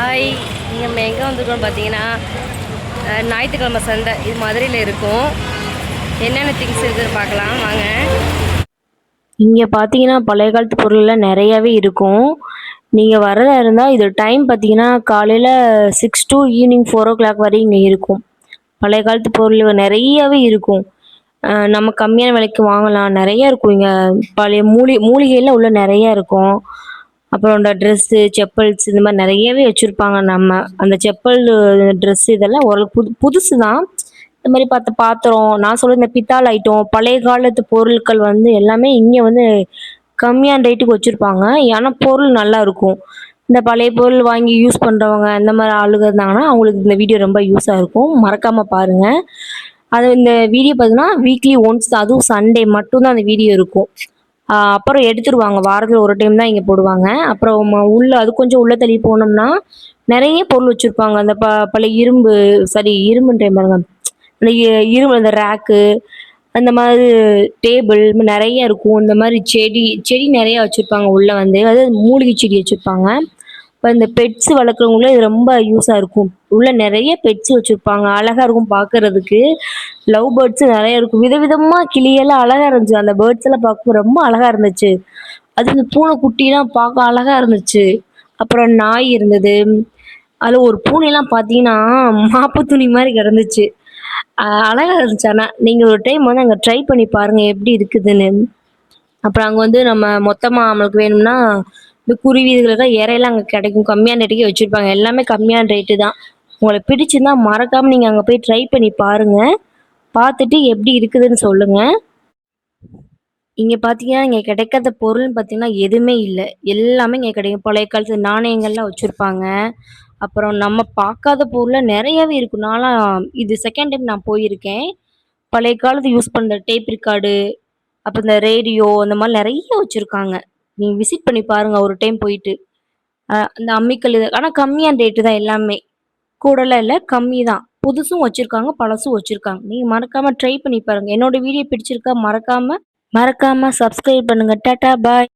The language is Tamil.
ஹாய், நம்ம எங்கே வந்திருக்கோம்னு பார்த்தீங்கன்னா ஞாயிற்றுக்கிழமை சந்தை இது மதுரையில் இருக்கும். என்னென்ன திங்ஸ் இருக்குதுன்னு பார்க்கலாம் வாங்க. இங்கே பார்த்தீங்கன்னா பழைய காலத்து பொருள்லாம் நிறையாவே இருக்கும். நீங்கள் வரதா இருந்தால் இது டைம் பார்த்தீங்கன்னா காலையில் 6 to ஈவினிங் 4 o'clock வரை இங்கே இருக்கும். பழைய காலத்து பொருள் நிறையாவே இருக்கும். நம்ம கம்மியான விலைக்கு வாங்கலாம். நிறையா இருக்கும் இங்கே. பழைய மூலிகைலாம் உள்ள நிறையா இருக்கும். அப்புறம் இந்த ட்ரெஸ்ஸு, செப்பல்ஸ் இந்த மாதிரி நிறையவே வச்சுருப்பாங்க. நம்ம அந்த செப்பல், ட்ரெஸ் இதெல்லாம் ஓரளவுக்கு புதுசு தான். இந்த மாதிரி பாத்திரம், நான் சொல்கிறது இந்த பித்தாளை ஐட்டம், பழைய காலத்து பொருட்கள் வந்து எல்லாமே இங்கே வந்து கம்மியான ரேட்டுக்கு வச்சுருப்பாங்க. ஏன்னா பொருள் நல்லா இருக்கும். இந்த பழைய பொருள் வாங்கி யூஸ் பண்ணுறவங்க இந்த மாதிரி ஆளுங்க இருந்தாங்கன்னா அவங்களுக்கு இந்த வீடியோ ரொம்ப யூஸாக இருக்கும். மறக்காமல் பாருங்கள். அது இந்த வீடியோ பார்த்தீங்கன்னா வீக்லி ஒன்ஸ் தான், அதுவும் சண்டே மட்டும்தான் அந்த வீடியோ இருக்கும். அப்புறம் எடுத்துருவாங்க. வாரத்தில் ஒரு டைம் தான் இங்கே போடுவாங்க. அப்புறம் உள்ள அது கொஞ்சம் உள்ள தள்ளி போனோம்னா நிறைய பொருள் வச்சுருப்பாங்க. அந்த பழைய இரும்புன்றேன் பாருங்க, அந்த இரும்பு, அந்த ரேக்கு, அந்த மாதிரி டேபிள் நிறைய இருக்கும். இந்த மாதிரி செடி நிறைய வச்சுருப்பாங்க உள்ளே வந்து, அதாவது மூலிகை செடி வச்சுருப்பாங்க. இப்போ இந்த பெட்ஸ் வளர்க்குறவங்களும் இது ரொம்ப யூஸாக இருக்கும். உள்ள நிறைய பெட்ஸ் வச்சுருப்பாங்க. அழகாக இருக்கும் பார்க்கறதுக்கு. லவ் பேர்ட்ஸு நிறைய இருக்கும். விதவிதமாக கிளியெல்லாம் அழகாக இருந்துச்சு. அந்த பேர்ட்ஸ் எல்லாம் பார்க்கும்போது ரொம்ப அழகாக இருந்துச்சு. அது இந்த பூனைக்குட்டிலாம் பார்க்க அழகாக இருந்துச்சு. அப்புறம் நாய் இருந்தது. அதில் ஒரு பூனைலாம் பார்த்தீங்கன்னா மாப்பு துணி மாதிரி கிடந்துச்சு. அழகாக இருந்துச்சு. ஆனால் நீங்கள் ஒரு டைம் வந்து அங்கே ட்ரை பண்ணி பாருங்கள் எப்படி இருக்குதுன்னு. அப்புறம் அங்கே வந்து நம்ம மொத்தமாக நம்மளுக்கு வேணும்னா இந்த குருவி இதுகளுக்கெல்லாம் இறையெல்லாம் அங்கே கிடைக்கும். கம்மியான ரேட்டுக்கே வச்சுருப்பாங்க. எல்லாமே கம்மியான ரேட்டு தான். உங்களுக்கு பிடிச்சிருந்தா மறக்காமல் நீங்கள் அங்கே போய் ட்ரை பண்ணி பாருங்கள். பார்த்துட்டு எப்படி இருக்குதுன்னு சொல்லுங்கள். இங்கே பார்த்தீங்கன்னா இங்கே கிடைக்காத பொருள்னு பார்த்தீங்கன்னா எதுவுமே இல்லை. எல்லாமே இங்கே கிடைக்கும். பழைய காலத்து நாணயங்கள்லாம் வச்சுருப்பாங்க. அப்புறம் நம்ம பார்க்காத பொருள்லாம் நிறையாவே இருக்கும். நான்லாம் இது செகண்ட் டைம் நான் போயிருக்கேன். பழைய காலத்து யூஸ் பண்ணுற டேப் ரெக்கார்டு, அப்புறம் இந்த ரேடியோ, அந்த மாதிரி நிறைய வச்சுருக்காங்க. நீங்க விசிட் பண்ணி பாருங்க ஒரு டைம் போயிட்டு. இந்த அம்மிக்கல் இது ஆனா கம்மியான ரேட்டு தான் எல்லாமே. கூடலாம் இல்ல, கம்மி தான். புதுசும் வச்சிருக்காங்க, பழசும் வச்சிருக்காங்க. நீங்க மறக்காம ட்ரை பண்ணி பாருங்க. என்னோட வீடியோ பிடிச்சிருக்கா மறக்காம மறக்காம சப்ஸ்கிரைப் பண்ணுங்க. டாடா பாய்.